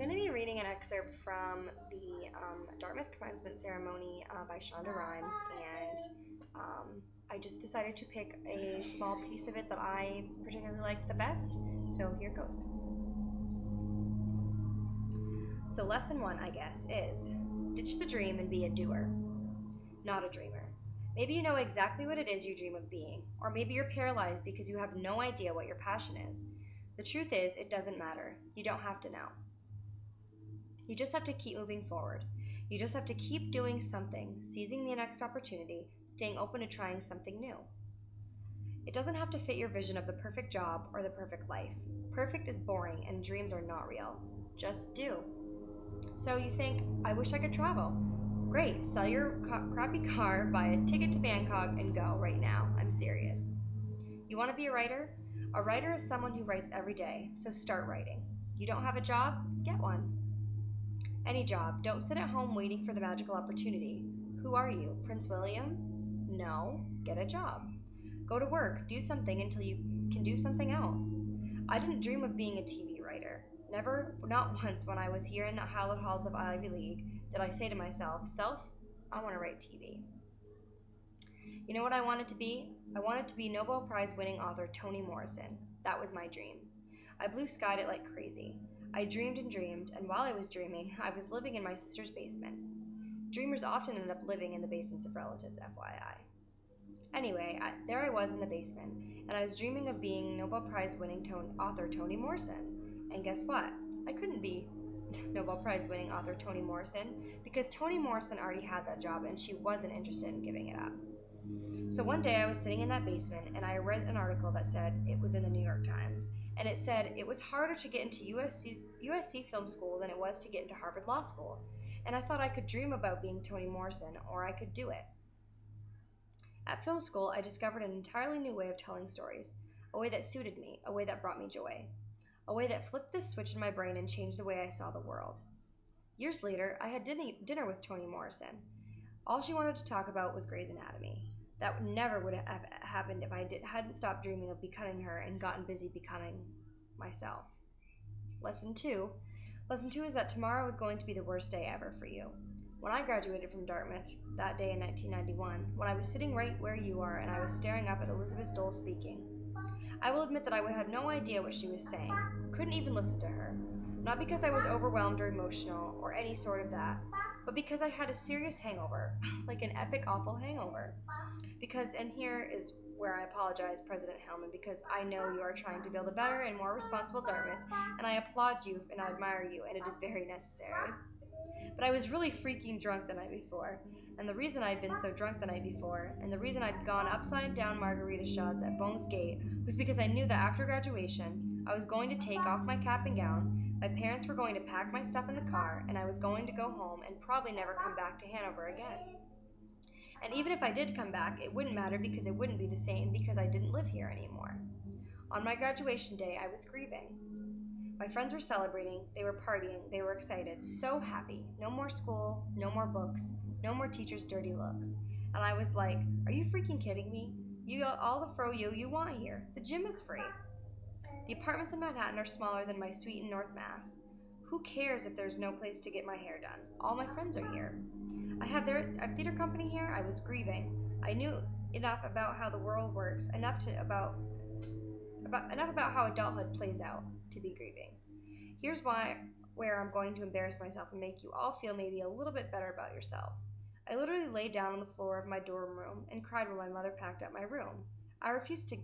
going to be reading an excerpt from the Dartmouth Commencement Ceremony by Shonda Rhimes, and I just decided to pick a small piece of it that I particularly liked the best, so here goes. So lesson one, I guess, is ditch the dream and be a doer, not a dreamer. Maybe you know exactly what it is you dream of being, or maybe you're paralyzed because you have no idea what your passion is. The truth is, it doesn't matter. You don't have to know. You just have to keep moving forward. You just have to keep doing something, seizing the next opportunity, staying open to trying something new. It doesn't have to fit your vision of the perfect job or the perfect life. Perfect is boring and dreams are not real. Just do. So you think, I wish I could travel. Great, sell your crappy car, buy a ticket to Bangkok, and go right now. I'm serious. You want to be a writer? A writer is someone who writes every day, so start writing. You don't have a job? Get one. Any job. Don't sit at home waiting for the magical opportunity. Who are you, Prince William? No, get a job. Go to work, do something until you can do something else. I didn't dream of being a TV writer. Never, not once when I was here in the hallowed halls of Ivy League, did I say to myself, Self, I want to write TV. You know what I wanted to be? I wanted to be Nobel Prize winning author Toni Morrison. That was my dream. I blue skied it like crazy. I dreamed and dreamed, and while I was dreaming, I was living in my sister's basement. Dreamers often end up living in the basements of relatives, FYI. Anyway, there I was in the basement, and I was dreaming of being Nobel Prize winning author Toni Morrison. And guess what? I couldn't be Nobel Prize winning author Toni Morrison because Toni Morrison already had that job and she wasn't interested in giving it up. So one day I was sitting in that basement and I read an article that said it was in the New York Times, and it said it was harder to get into USC Film School than it was to get into Harvard Law School. And I thought I could dream about being Toni Morrison, or I could do it. At film school, I discovered an entirely new way of telling stories, a way that suited me, a way that brought me joy, a way that flipped this switch in my brain and changed the way I saw the world. Years later, I had dinner with Toni Morrison. All she wanted to talk about was Grey's Anatomy. That never would have happened if I hadn't stopped dreaming of becoming her and gotten busy becoming myself. Lesson two is that tomorrow is going to be the worst day ever for you. When I graduated from Dartmouth that day in 1991, when I was sitting right where you are and I was staring up at Elizabeth Dole speaking, I will admit that I would have no idea what she was saying, couldn't even listen to her. Not because I was overwhelmed or emotional or any sort of that, but because I had a serious hangover, like an epic awful hangover. Because, and here is where I apologize, President Hellman, because I know you are trying to build a better and more responsible Dartmouth, and I applaud you and I admire you, and it is very necessary. But I was really freaking drunk the night before, and the reason I'd been so drunk the night before, and the reason I'd gone upside down margarita shots at Bones Gate, was because I knew that after graduation, I was going to take off my cap and gown, my parents were going to pack my stuff in the car, and I was going to go home and probably never come back to Hanover again. And even if I did come back, it wouldn't matter because it wouldn't be the same because I didn't live here anymore. On my graduation day, I was grieving. My friends were celebrating, they were partying, they were excited, so happy. No more school, no more books, no more teachers' dirty looks. And I was like, are you freaking kidding me? You got all the froyo you want here. The gym is free. The apartments in Manhattan are smaller than my suite in North Mass. Who cares if there's no place to get my hair done? All my friends are here. I have theater company here. I was grieving. I knew enough about how the world works, enough about how adulthood plays out to be grieving. Here's where I'm going to embarrass myself and make you all feel maybe a little bit better about yourselves. I literally laid down on the floor of my dorm room and cried when my mother packed up my room. I refused to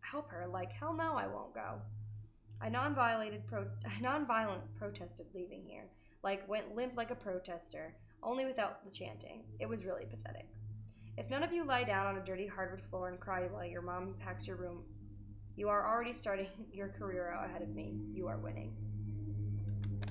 help her, like hell no I won't go. I nonviolent protested leaving here, went limp like a protester, only without the chanting. It was really pathetic. If none of you lie down on a dirty hardwood floor and cry while your mom packs your room, you are already starting your career out ahead of me. You are winning.